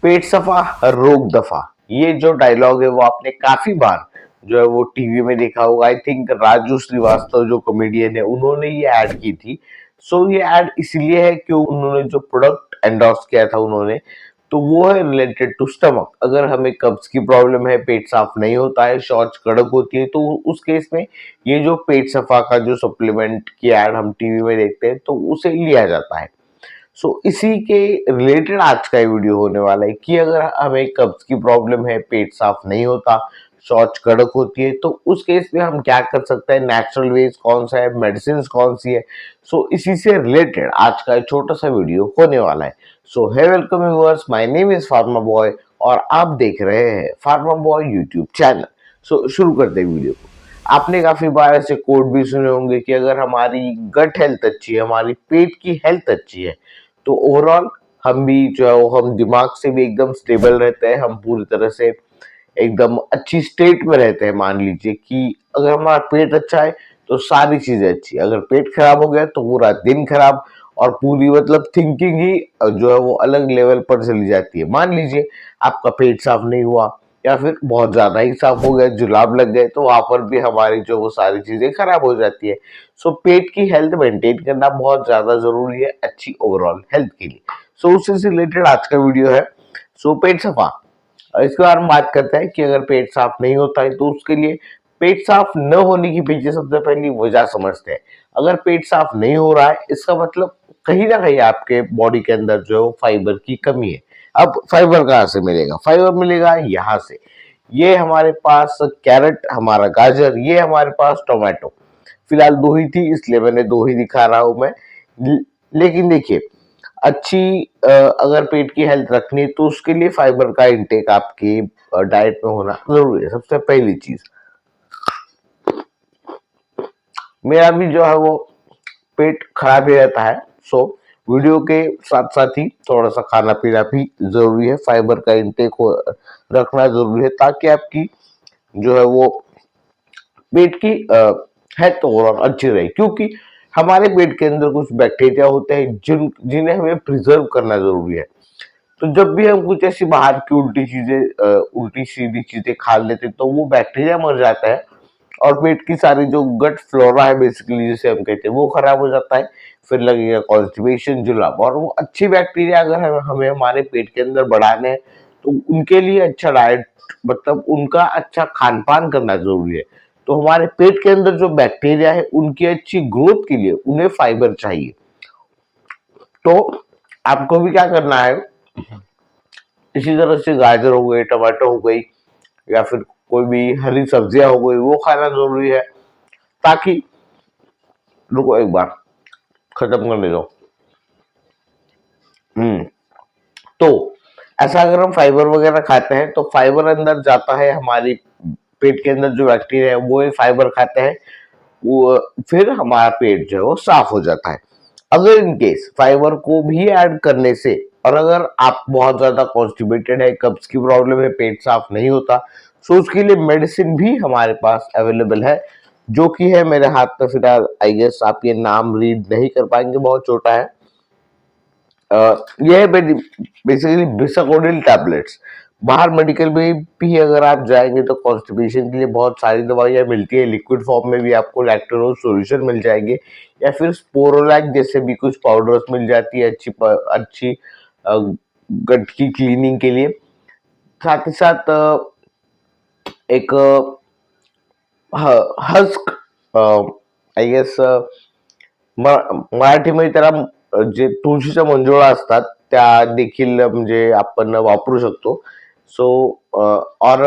पेट सफा रोग दफा, ये जो डायलॉग है वो आपने काफी बार जो है वो टीवी में देखा होगा। आई थिंक राजू श्रीवास्तव जो कॉमेडियन है उन्होंने ये ऐड की थी। सो ये ऐड इसलिए है कि उन्होंने जो प्रोडक्ट एंडोर्स किया था उन्होंने, तो वो है रिलेटेड टू स्टमक। अगर हमें कब्ज की प्रॉब्लम है, पेट साफ नहीं होता है, शौच कड़क होती है, तो उस केस में ये जो पेट सफा का जो सप्लीमेंट की ऐड हम टीवी में देखते हैं तो उसे लिया जाता है। इसी के रिलेटेड आज का ये वीडियो होने वाला है कि अगर हमें कब्ज की प्रॉब्लम है, पेट साफ नहीं होता, शौच कड़क होती है, तो उस केस में हम क्या कर सकते हैं, नेचुरल वेज कौन सा है, मेडिसिन कौन सी है। इसी से रिलेटेड आज का एक छोटा सा वीडियो होने वाला है। Hey welcome viewers, my name is pharma boy और आप देख रहे हैं फार्मा बॉय यूट्यूब चैनल। शुरू करते हैं वीडियो को। आपने काफी बार ऐसे कोट भी सुने होंगे कि अगर हमारी गट हेल्थ अच्छी है, हमारी पेट की हेल्थ अच्छी है, तो ओवरऑल हम भी जो है हम दिमाग से भी एकदम स्टेबल रहते हैं, हम पूरी तरह से एकदम अच्छी स्टेट में रहते हैं। मान लीजिए कि अगर हमारा पेट अच्छा है तो सारी चीजें अच्छी, अगर पेट खराब हो गया तो पूरा दिन खराब और पूरी मतलब थिंकिंग ही जो है वो अलग लेवल पर चली जाती है। मान लीजिए आपका पेट साफ नहीं हुआ या फिर बहुत ज्यादा ही साफ हो गया, जुलाब लग गए, तो वहां पर भी हमारी जो वो सारी चीजें खराब हो जाती है। पेट की हेल्थ मेंटेन करना बहुत ज्यादा जरूरी है अच्छी ओवरऑल हेल्थ के लिए। उससे रिलेटेड आज का वीडियो है। पेट सफा, इसके बारे में बात करते हैं कि अगर पेट साफ नहीं होता है तो उसके लिए पेट साफ न होने की पीछे सबसे पहली वजह समझते हैं। अगर पेट साफ नहीं हो रहा है इसका मतलब कहीं ना कहीं आपके बॉडी के अंदर जो फाइबर की कमी है। अब फाइबर कहाँ से मिलेगा? फाइबर मिलेगा यहाँ से। ये हमारे पास कैरेट, हमारा गाजर, ये हमारे पास टोमेटो। फिलहाल दो ही थी इसलिए मैंने दो ही दिखा रहा हूं मैं। लेकिन देखिए, अच्छी अगर पेट की हेल्थ रखनी है तो उसके लिए फाइबर का इंटेक आपकी डाइट में होना जरूरी है। सबसे पहली चीज, मेरा भी जो है वो पेट खराब ही रहता है। वीडियो के साथ साथ ही थोड़ा सा खाना पीना भी जरूरी है, फाइबर का इंटेक रखना जरूरी है ताकि आपकी जो है वो पेट की हेल्थ ओवरऑल अच्छी रहे। क्योंकि हमारे पेट के अंदर कुछ बैक्टीरिया होते हैं जिन्हें हमें प्रिजर्व करना जरूरी है। तो जब भी हम कुछ ऐसी बाहर की उल्टी चीजें उल्टी सीधी चीजें खा लेते तो वो बैक्टीरिया मर जाता है और पेट की सारी जो गट फ्लोरा है बेसिकली जिसे हम कहते हैं वो खराब हो जाता है। फिर लगेगा कॉन्स्टिपेशन, जुलाब। और वो अच्छी बैक्टीरिया अगर हमें हमारे पेट के अंदर बढ़ाने हैं तो उनके लिए अच्छा डाइट मतलब उनका अच्छा खान पान करना जरूरी है। तो हमारे पेट के अंदर जो बैक्टीरिया है उनकी अच्छी ग्रोथ के लिए उन्हें फाइबर चाहिए। तो आपको भी क्या करना है, इसी तरह से गाजर हो गई, टमाटर हो गई या फिर कोई भी हरी सब्जियां हो गई वो खाना जरूरी है ताकि, रुको एक बार खत्म करने दो। तो ऐसा अगर हम फाइबर वगैरह खाते हैं तो फाइबर अंदर जाता है, हमारी पेट के अंदर जो बैक्टीरिया है वो फाइबर खाते हैं, वो फिर हमारा पेट जो है वो साफ हो जाता है। अगर इन केस फाइबर को भी ऐड करने से, और अगर आप बहुत ज्यादा कॉन्स्टिपेटेड है, कब्ज की प्रॉब्लम है, पेट साफ नहीं होता, उसके लिए मेडिसिन भी हमारे पास अवेलेबल है जो कि है मेरे हाथ में फिलहाल। आई गेस आप ये नाम रीड नहीं कर पाएंगे, बहुत छोटा है। यह है बेसिकली बिसाकोडिल टैबलेट्स। बाहर मेडिकल में भी अगर आप जाएंगे तो कॉन्स्टिपेशन के लिए बहुत सारी दवाइयां मिलती है, लिक्विड फॉर्म में भी आपको लैक्टोरोज सॉल्यूशन मिल जाएंगे या फिर स्पोरोलैक जैसे भी कुछ पाउडर्स मिल जाती है अच्छी गट की क्लीनिंग के लिए। साथ ही साथ एक हस्क, आय गेस मराठीमध्ये त्याला जे तुळशीच्या मंजुळा असतात त्या देखील म्हणजे आपण वापरू शकतो। और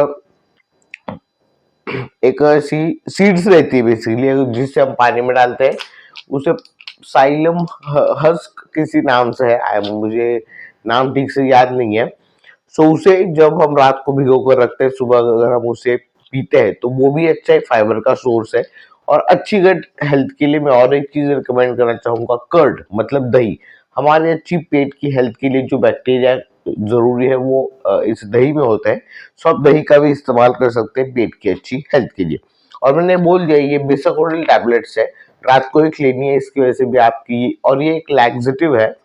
एक ऐसी सीड्स रहती है बेसिकली जिसे हम पानी में डालते हैं, उसे साइलम हस्क किसी नाम से है, मुझे नाम ठीक से याद नहीं है। उसे जब हम रात को भिगो कर रखते हैं, सुबह अगर हम उसे पीते हैं तो वो भी अच्छा एक फाइबर का सोर्स है। और अच्छी गट हेल्थ के लिए मैं और एक चीज रिकमेंड करना चाहूंगा, कर्ड मतलब दही। हमारी अच्छी पेट की हेल्थ के लिए जो बैक्टीरिया जरूरी है वो इस दही में होता है। आप दही का भी इस्तेमाल कर सकते हैं पेट की अच्छी हेल्थ के लिए। और मैंने बोल दिया ये बिसाकोडिल टैबलेट्स है, रात को ही लेनी है, इसकी वजह से भी आपकी, और ये एक लैक्सेटिव है,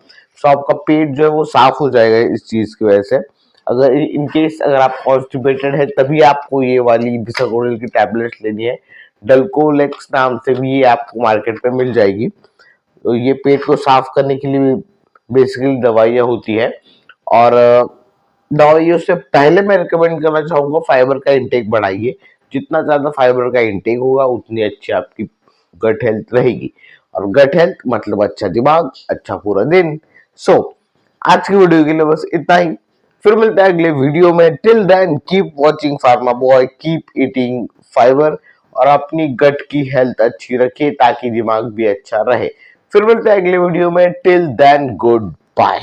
आपका पेट जो है वो साफ हो जाएगा इस चीज की वजह से। अगर इन केस अगर आप कॉन्स्टिपेटेड है तभी आपको ये वाली बिसाकोडिल की टैबलेट्स लेनी है। डल्कोलेक्स नाम से भी ये आपको मार्केट पे मिल जाएगी। तो ये पेट को साफ करने के लिए बेसिकली दवाइयाँ होती है। और दवाइयों से पहले मैं रिकमेंड करना चाहूंगा फाइबर का इंटेक बढ़ाइए। जितना ज्यादा फाइबर का इंटेक होगा उतनी अच्छी आपकी गट हेल्थ रहेगी। और गट हेल्थ मतलब अच्छा दिमाग, अच्छा पूरा दिन। सो आज की वीडियो के लिए बस इतना ही। फिर मिलते हैं अगले वीडियो में। Till then keep watching pharma boy, keep eating fibre और अपनी गट की हेल्थ अच्छी रखिए ताकि दिमाग भी अच्छा रहे। फिर मिलते हैं अगले वीडियो में। Till then good bye.